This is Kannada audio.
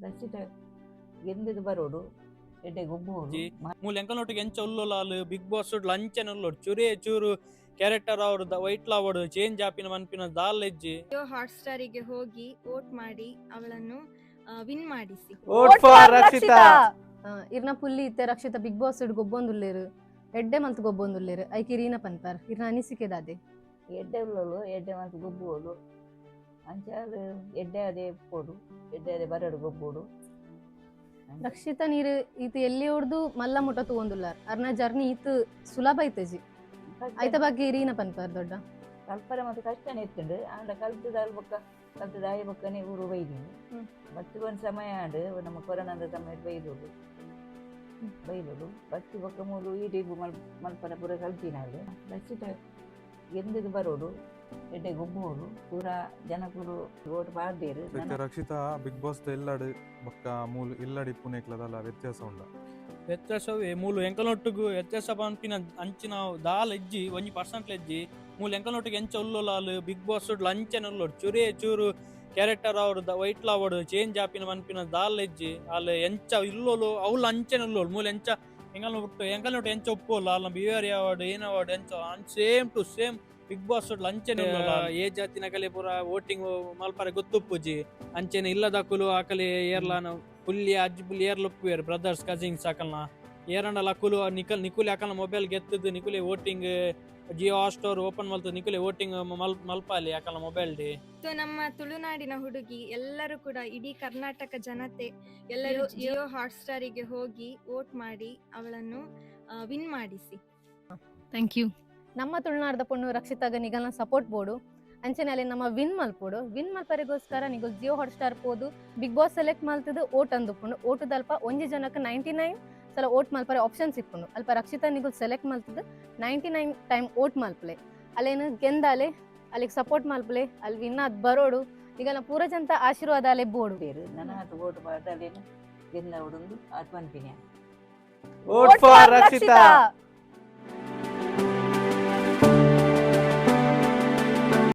ರಚಿತ ಎಂದಿದು ಬರೋಡು ಎಡ್ಡೆ ಗೊಬ್ಬುಡು ಮೂಲ ಎಂಕಲ್ನೊಟ್ಟಿಗೆ ಎಂಚ ಉಲ್ಲೊಲಾಲು ಬಿಗ್ ಬಾಸ್ ಲಂಚನ್ ಉಲ್ಲೋಡು ಚೂರೇ ಚೂರು ಕ್ಯಾರೆಕ್ಟರ್ ಅವ್ರದ್ದು ವೈಟ್ ಲಾವಡು ಚೇಂಜ್ ಆಪಿನ ಮನ್ಪಿನ ದಾಲ್ ಹೆಜ್ಜಿ ಜಿಯೋ ಹಾಟ್ಸ್ಟಾರಿಗೆ ಹೋಗಿ ವೋಟ್ ಮಾಡಿ ಅವಳನ್ನು ವಿನ್ ಮಾಡಿಸಿ. Vote for Rakshita. ಇರ್ನ ಪುಲ್ಲಿ ಇತ್ತೆ ರಕ್ಷಿತ ಬಿಗ್ ಬಾಸ್ ಇಡ್ ಗೊಬ್ಬೊಂದುಲ್ಲೇರು ಎಡ್ಡೆ ಮಂತ್ ಗೊಬ್ಬೊಂದುಲ್ಲೇರು ಐಕಿ ರೀನ ಪನ್ಪಾರ್ ಇರ್ನ ಅನಿಸಿಕೆ ದಾದೆ ಎಡ್ಡೆ ಉಳ್ಳೋಳು ಎಡ್ಡೆ ಮಂತ್ ಗೊಬ್ಬುವಳು ಅಂಚಾಲು ಎಡ್ಡೆ ಅದೇ ಪೋಡು ಎಡ್ಡೆ ಅದೇ ಬರಡು ಗೊಬ್ಬುಡು. ರಕ್ಷಿತ ನೀರು ಈತ ಎಲ್ಲಿ ಹೊಡ್ದು ಮಲ್ಲ ಮುಟ ತಗೊಂದುಲ್ಲಾರ್ ಅರ್ನ ಜರ್ನಿ ಈತ ಸುಲಭ ಐತಜಿ ಐತ ಬಗ್ಗೆ ರೀನ ಪನ್ಪಾರ್ ದೊಡ್ಡ ಕಲ್ಪನೆ ಮತ್ತು ಕಷ್ಟನೇ ಇತ್ತುಂಡು ಆಂಡ ಕಲ್ತದಾಲ್ ಬೊಕ್ಕ ಕಲ್ತದಾಯಿ ಬೊಕ್ಕನೆ ಊರು ಬೈದೀನಿ ಬತ್ತಿ ಒಂದು ಸಮಯ ಆಂಡು ನಮ್ಮ ಕೊರೋನಾದ ಸಮಯ ಬೈಲುಡು ಬತ್ತಿ ಬೊಕ್ಕ ಮೂಲು ಯೂಟ್ಯೂಬ್ ಮಲ್ಪನ ಪೂರ ಕಲ್ತಿನಾಳು ರಚಿತ ಎಂದಿದು ಬರೋಡು ಎಡ್ಡೆ ಗೊಬ್ಬುವಳು ಪೂರ ಜನಕುಲು ಓಟ್ ಪಾಡ್ದೇರು. ರಕ್ಷಿತಾ ಬಿಗ್ ಬಾಸ್ ಎಲ್ಲಾಡು ಬೊಕ್ಕ ಮೂಲು ಇಲ್ಲಡಿ ಪುನೇಕ್ಲದಲ್ಲ ವ್ಯತ್ಯಾಸ ಉಂಡ ವ್ಯತ್ಯಾಸವೇ ಮೂಲು ಎಂಕಲ್ನೊಟ್ಟಿಗೂ ವ್ಯತ್ಯಾಸ ಪನ್ಪಿನ ಅಂಚಿನ ದಾಲ್ ಹೆಜ್ಜಿ 1% ಹೆಜ್ಜಿ ಮೂಲ ಎಂಕಲ್ನೊಟ್ಟಿಗೆ ಎಂಚ ಉಲ್ಲೊಲಾಲು ಬಿಗ್ ಬಾಸ್ ಲಂಚನ್ ಉಲ್ಲೋಡು ಚೂರೇ ಚೂರು ಕ್ಯಾರೆಕ್ಟರ್ ಅವ್ರದ್ದು ವೈಟ್ ಲಾವಡು ಚೇಂಜ್ ಆಪಿನ ಮನ್ಪಿನ ದಾಲ್ ಹೆಜ್ಜಿ ಅಲ್ಲಿ ಎಂಚ ಇಲ್ಲೋಲು ಅವ್ಲು ಅಂಚೆನ ಉಲ್ಲೋಳು ಮೂಲ ಎಂಚ ಎಂಕಲ್ನೊಟ್ಟು ಎಂಚ ಒಪ್ಪೋಲ್ಲ ಅಲ್ಲ ಬಿಹೇವಿಯರ್ ಅವಾರ್ಡ್ ಏನ್ ಅವಾರ್ಡ್ ಎಂಚ same to same Bigg Boss ಲಂಚನೆ ಏ ಜಾತಿನ ಕಲೆ ಪೂರ ವೋಟಿಂಗ್ ಮಲ್ಪರೆ ಗೊತ್ತುಪ್ಪುಜಿ ಅಂಚೆನೆ ಇಲ್ಲದಕ್ಕಲು ಆಕಲಿ ಏರ್ಲಾನ ಪುಲ್ಲಿ ಅಜ್ಜಿ ಪುಲ್ಲಿ ಏರ್ಲುಪ್ಪುವೇರು ಬ್ರದರ್ಸ್ ಕಸಿನ್ಸ್ ಆಕಲ್ನ ಏರಂಡಲ ಅಕ್ಕಲು ನಿಕುಲಿ ಆಕಲ್ನ ಮೊಬೈಲ್ ಗೆತ್ತದು ನಿಕುಲಿ ವೋಟಿಂಗ್ ಜಿಯೋ ಹಾಟ್ಸ್ಟಾರ್ ಓಪನ್ ಮಲ್ತದ ನಿಕುಲಿ ವೋಟಿಂಗ್ ಮಲ್ಪಾಲಿ ಆಕಲ್ನ ಮೊಬೈಲ್ ಡಿ. ನಮ್ಮ ತುಳುನಾಡಿನ ಹುಡುಗಿ ಎಲ್ಲರೂ ಕೂಡ ಇಡೀ ಕರ್ನಾಟಕ ಜನತೆ ಎಲ್ಲರೂ ಜಿಯೋ ಹಾಟ್ಸ್ಟಾರಿಗೆ ಹೋಗಿ ವೋಟ್ ಮಾಡಿ ಅವಳನ್ನು ವಿನ್ ಮಾಡಿಸಿ. Thank you. ನಮ್ಮ ತುಳುನಾಡದ ಪೊಣ್ಣು ರಕ್ಷಿತಾಗ ನಿಗಲ್ನ ಸಪೋರ್ಟ್ ಬೋಡು ಅಂಚನೆ ಅಲ್ಲಿ ನಮ್ಮ ವಿನ್ ಮಲ್ಪೋಡು ವಿನ್ ಮಲ್ಪರಿಗೋಸ್ಕರ ನಿಗಲ್ ಜಿಯೋ ಹಾಟ್ಸ್ಟಾರ್ ಪೋದು ಬಿಗ್ ಬಾಸ್ ಸೆಲೆಕ್ಟ್ ಮಲ್ತದು ಓಟ್ ಅಂದುಕೊಂಡು ಓಟದಲ್ಪ ಒಂಜಿ ಜನಕ್ಕೆ 99 ಸಲ ಓಟ್ ಮಲ್ಪರೆ ಆಪ್ಷನ್ ಸಿಕ್ಕೊಂಡು ಅಲ್ಪ ರಕ್ಷಿತಾ ನಿಗುಲ್ ಸೆಲೆಕ್ಟ್ ಮಲ್ತದು 99 ಟೈಮ್ ಓಟ್ ಮಲ್ಪಲೆ ಅಲ್ಲೇನು ಗೆಂದಾಲೆ ಅಲ್ಲಿಗೆ ಸಪೋರ್ಟ್ ಮಲ್ಪಲೆ ಅಲ್ಲಿ ವಿನ್ ಅದ್ ಬರೋಡು ಈಗ ಪೂರ ಜನತ ಆಶೀರ್ವಾದ ಅಲ್ಲೇ ಬೋಡು ಬೇರು ನನ್ನ ಹತ್ತು ಓಟ್ ಮಾಡ್ದಲ್ಲೇನು ಗೆಲ್ಲ ಹುಡುಂದು ಅದು ಪನ್ಪಿನ ವೋಟ್ ಫಾರ್ ರಕ್ಷಿತಾ.